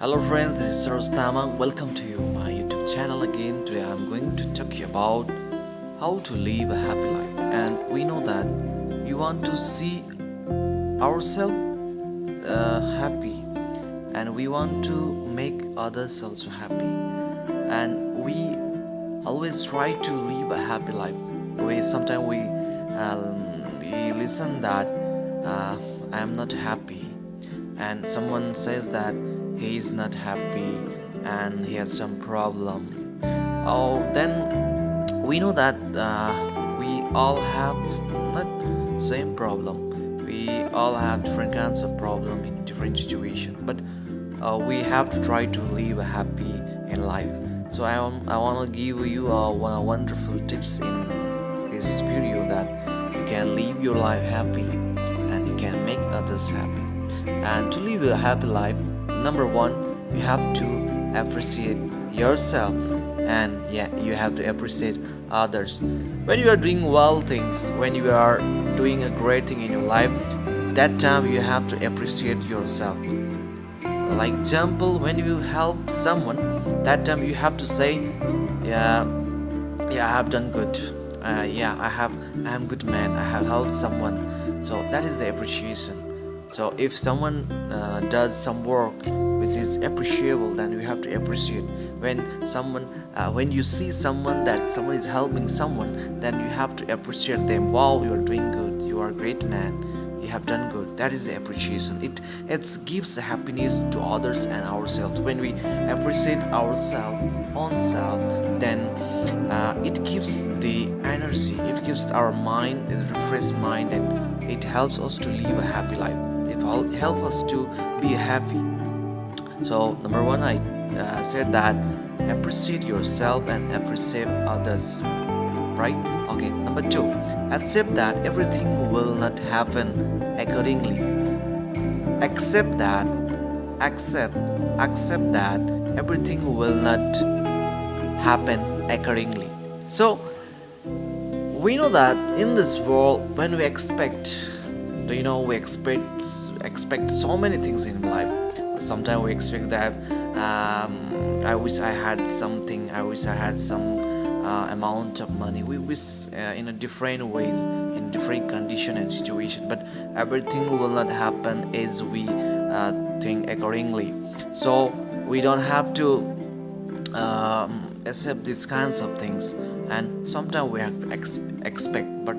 Hello friends, this is Saroj Tamang. Welcome to my YouTube channel again. Today I'm going to talk you about how to live a happy life. And we know that we want to see ourselves happy, and we want to make others also happy. And we always try to live a happy life. We sometimes we listen that I am not happy, and someone says that he is not happy and he has some problem. Oh, then we know that we all have not same problem. We all have different kinds of problem in different situation, but we have to try to live a happy in life. So I want to give you one wonderful tips in this video that you can live your life happy and you can make others happy. And to live a happy life, number one, you have to appreciate yourself, and you have to appreciate others. When you are doing well things, when you are doing a great thing in your life, that time you have to appreciate yourself. Like example, when you help someone, that time you have to say, yeah, I have done good. I am good man. I have helped someone. So that is the appreciation. So if someone does some work which is appreciable, then you have to appreciate. When you see someone that someone is helping someone, then you have to appreciate them. Wow, you are doing good. You are a great man. You have done good. That is the appreciation. It gives happiness to others and ourselves. When we appreciate ourselves, own self, then it gives the energy. It gives our mind, a refreshed mind, and it helps us to live a happy life. It helps us to be happy. So number one, I said that appreciate yourself and appreciate others, right? Okay, number two, accept that everything will not happen accordingly. Accept that everything will not happen accordingly. So we know that in this world, when we expect, we expect so many things in life. Sometimes we expect that I wish I had something. I wish I had some amount of money. We wish in a different ways, in different condition and situation. But everything will not happen as we think accordingly. So we don't have to accept these kinds of things. And sometimes we have to expect, but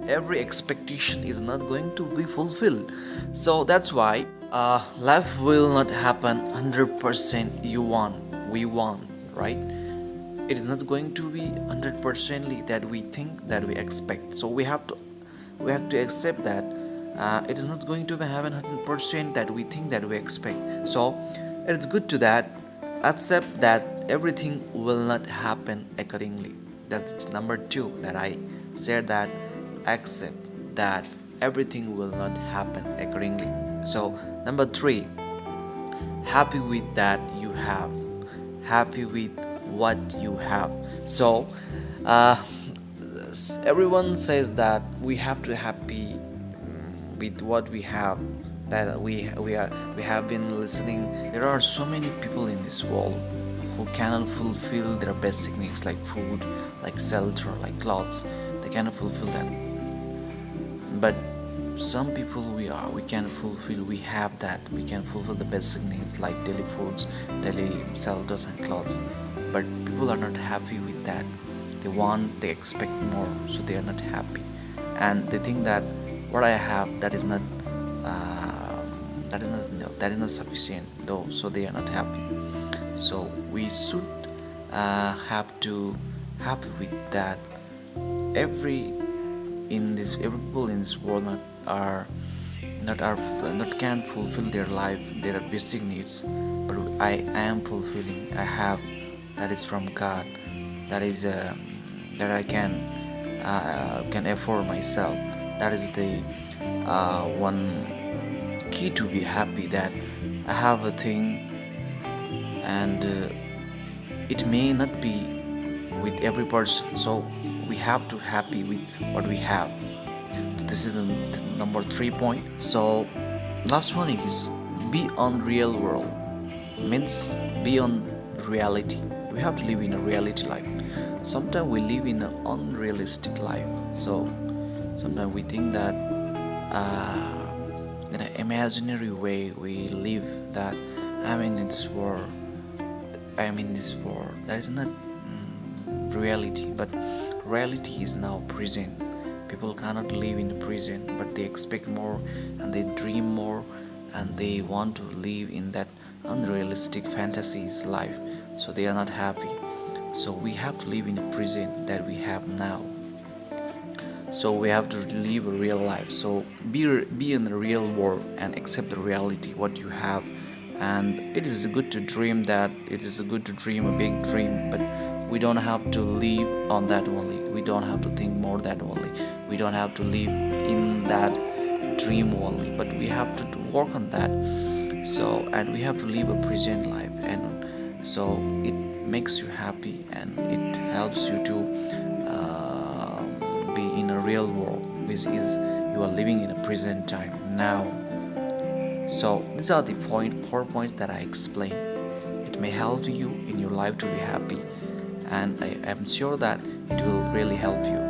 every expectation is not going to be fulfilled. So that's why life will not happen 100% we want, right? It is not going to be 100% that we think, that we expect. So we have to accept that it is not going to be happen 100% that we think, that we expect. So it's good to that accept that everything will not happen accordingly. That's number two, that I said, that accept that everything will not happen accordingly. So number three, happy with that you have, happy with what you have. So everyone says that we have to happy with what we have, that we have been listening. There are so many people in this world who cannot fulfill their basic needs, like food, like shelter, like clothes. They cannot fulfill that. But some people we can fulfill. We have that. We can fulfill the basic needs like daily foods, daily shelters and clothes. But people are not happy with that. They expect more, so they are not happy, and they think that what I have, that is not sufficient, though. So they are not happy. So we should have to happy with that. Every people in this world not can fulfill their life, their basic needs, but I am fulfilling. I have, that is from God. That is that I can afford myself. That is the one key to be happy, that I have a thing, and it may not be with every person. So we have to happy with what we have. This is the number 3 point. So last one is be on real world. means beyond reality. We have to live in a reality life. Sometimes we live in an unrealistic life. So sometimes we think that in an imaginary way we live, that I'm in this world, I'm in this world. That is not reality, but reality is now present. People cannot live in the present, but they expect more and they dream more and they want to live in that unrealistic fantasies life, so they are not happy. So we have to live in the present that we have now. So we have to live a real life. So be in the real world and accept the reality what you have. And it is good to dream, that it is good to dream a big dream, but we don't have to live on that only. We don't have to think more that only. We don't have to live in that dream only, but we have to work on that. So, and we have to live a present life, and so it makes you happy and it helps you to be in a real world, which is you are living in a present time now. So these are the four points that I explained. It may help you in your life to be happy, and I am sure that it will really help you.